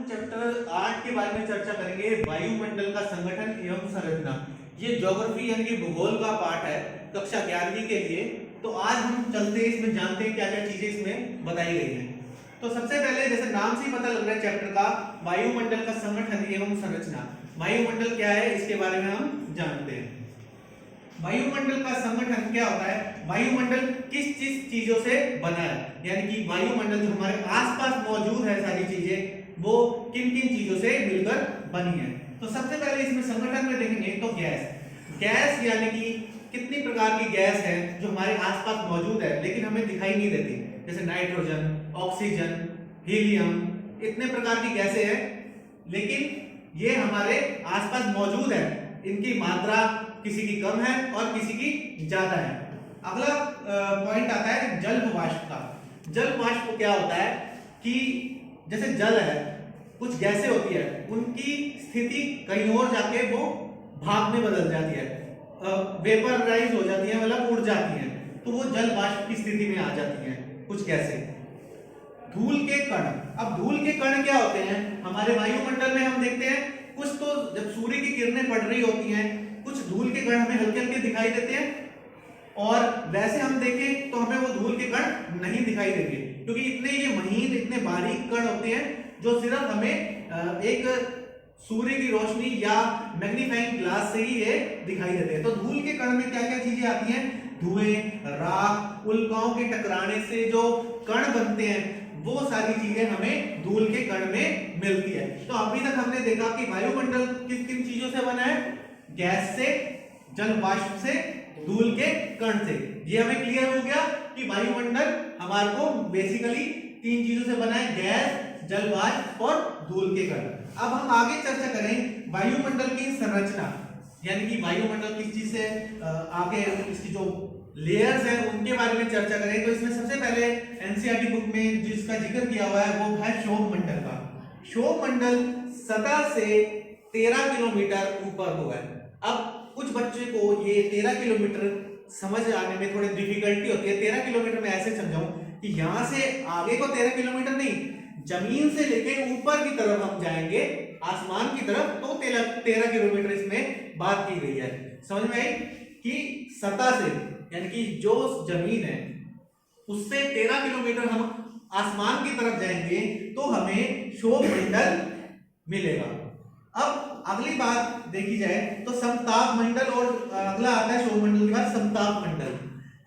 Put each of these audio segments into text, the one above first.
Chapter 8 के बारे में चर्चा करेंगे, वायुमंडल का संगठन एवं संरचना। ये ज्योग्राफी यानी कि भूगोल का पार्ट है कक्षा 11वीं के लिए। तो आज हम चलते हैं इसमें, जानते हैं क्या क्या चीजें इसमें बताई गई हैं। तो सबसे पहले जैसे नाम से ही पता लग रहा है चैप्टर का, वायुमंडल का संगठन एवं संरचना। वायुमंडल क्या है इसके बारे में हम जानते हैं। वायुमंडल का संगठन क्या होता है, वायुमंडल किस चीजों से बना है, यानी कि वायुमंडल जो हमारे आसपास मौजूद है सारी चीजें, वो किन किन चीजों से मिलकर बनी है। तो सबसे पहले इसमें संगठन में देखेंगे तो गैस यानी कि कितनी प्रकार की गैस है जो हमारे आसपास मौजूद है लेकिन हमें दिखाई नहीं देती, जैसे नाइट्रोजन, ऑक्सीजन, हीलियम, इतने प्रकार की गैसें हैं लेकिन ये हमारे आसपास मौजूद है। इनकी मात्रा किसी की कम है और किसी की ज्यादा है। अगला पॉइंट आता है जल वाष्प का। जल वाष्प क्या होता है कि जैसे जल है, कुछ गैसें होती है, उनकी स्थिति कहीं और जाके वो भाप में बदल जाती है, वेपराइज हो जाती है, मतलब उड़ जाती है, तो वो जल वाष्प की स्थिति में आ जाती है कुछ गैसें। धूल के कण, अब धूल के कण क्या होते हैं हमारे वायुमंडल में, हम देखते हैं कुछ तो जब सूर्य की किरणें पड़ रही होती हैं, कुछ धूल के कण हमें हल्के हल्के दिखाई देते हैं, और वैसे हम देखें तो हमें वो धूल के कण नहीं दिखाई देंगे, क्योंकि इतने ये महीन, इतने बारीक कण होते हैं जो सिर्फ हमें एक सूर्य की रोशनी या मैग्नीफाइंग ग्लास से ही ये दिखाई देते हैं। तो धूल के कण में क्या क्या चीजें आती हैं, धुएं, राख, उल्काओं के टकराने से जो कण बनते हैं, वो सारी चीजें हमें धूल के कण में मिलती है। तो अभी तक हमने देखा कि वायुमंडल किन किन चीजों से बना है, गैस से, जल वाष्प से, धूल के कण से। ये हमें क्लियर हो गया कि वायुमंडल हमारे को बेसिकली तीन चीजों से बना है, गैस, जल वाष्प और धूल के कण। अब हम आगे चर्चा करें वायुमंडल की संरचना, यानी कि वायुमंडल किस चीज से आगे इसकी जो लेयर्स हैं उनके बारे में चर्चा करें। तो इसमें सबसे पहले एनसीईआरटी बुक में जिसका जिक्र किया हुआ है वो है क्षोभमंडल का। क्षोभमंडल सतह से 13 किलोमीटर ऊपर हुआ है। अब कुछ बच्चे को ये 13 किलोमीटर समझ आने में थोड़ी डिफिकल्टी होती है। 13 किलोमीटर में ऐसे समझाऊं कि यहां से आगे को 13 किलोमीटर नहीं, जमीन से लेके ऊपर की तरफ हम जाएंगे, आसमान की तरफ, तो 13 किलोमीटर इसमें बात की गई है। समझ में आई कि सतह से यानी कि जो जमीन है उससे 13 किलोमीटर हम आसमान की तरफ जाएंगे तो हमें क्षोभमंडल मिलेगा। अब अगली बात देखी जाए तो समताप मंडल, और अगला आता है क्षोभमंडल के बाद समताप मंडल।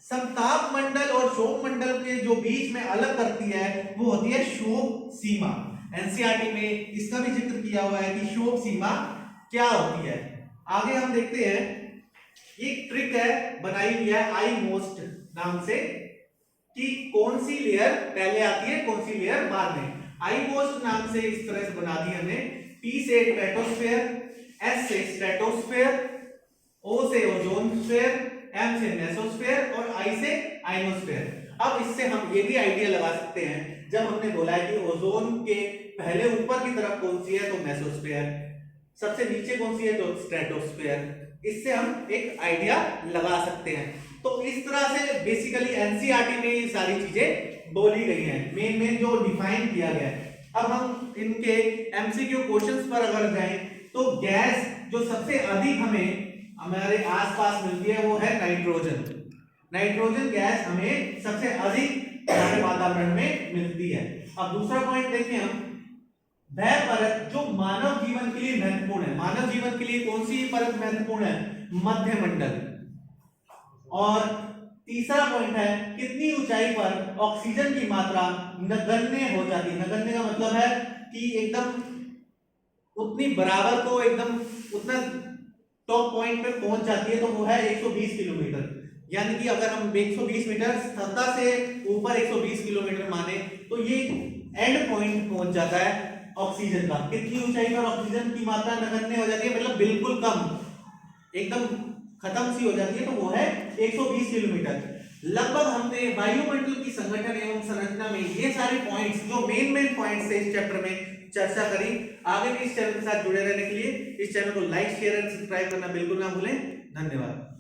समताप मंडल और क्षोभमंडल के जो बीच में अलग करती है वो होती है क्षोभ सीमा। एनसीईआरटी में इसका भी जिक्र किया हुआ है कि क्षोभ सीमा क्या होती है। आगे हम देखते हैं, एक ट्रिक है बनाई हुई है आई मोस्ट नाम से, कि कौन सी लेयर पहले आती है, कौन सी लेयर बाद में। आई मोस्ट नाम से इस तरह से बना दी हमने, पी से स्ट्रेटोस्फेयर, एस से स्ट्रेटोस्फेयर, ओ से ओजोन स्फीयर, एम से मेसोस्फेयर और आई से आइनोस्फेयर। अब इससे हम ये भी आइडिया लगा सकते हैं, जब हमने बोला है कि ओजोन के पहले ऊपर की तरफ कौन सी है तो मेसोस्फेयर, सबसे नीचे कौन सी है तो स्ट्रेटोस्फेयर, इससे हम एक आइडिया लगा सकते हैं। तो इस तरह से बेसिकली एनसीईआरटी में ये सारी चीजें बोली गई हैं, मेन जो डिफाइन किया गया है। अब हम इनके एमसीक्यू क्वेश्चंस पर अगर जाएं तो गैस जो सबसे अधिक हमें हमारे आसपास मिलती है वो है नाइट्रोजन। नाइट्रोजन गैस हमें सबसे अधिक हमारे वातावरण में मिलती है। अब दूसरा पॉइंट देखें हम, वह परत जो मानव जीवन के लिए महत्वपूर्ण है। मानव जीवन के लिए कौन सी परत महत्वपूर्ण है, मध्यमंडल। और तीसरा पॉइंट है, कितनी ऊंचाई पर ऑक्सीजन की मात्रा नगण्य हो जाती है। नगण्य का मतलब है कि एकदम उतनी बराबर को एकदम उतना टॉप पॉइंट पे पहुंच जाती है, तो वो है 120 किलोमीटर। यानी कि अगर हम 120 मीटर सतह से ऊपर 120 किलोमीटर माने तो ये एंड पॉइंट पहुंच जाता है ऑक्सीजन का। कितनी ऊंचाई पर ऑक्सीजन की मात्रा नगण्य हो जाती है, मतलब बिल्कुल कम, एकदम खत्म सी हो जाती है, तो वो है 120 किलोमीटर। लगभग हमने वायुमंडल की संगठन एवं संरचना में ये सारे पॉइंट्स, जो मेन पॉइंट्स है इस चैप्टर में चर्चा करी। आगे भी इस चैनल के साथ जुड़े रहने के लिए इस चैनल को लाइक, शेयर एंड सब्सक्राइब करना बिल्कुल ना भूलें। धन्यवाद।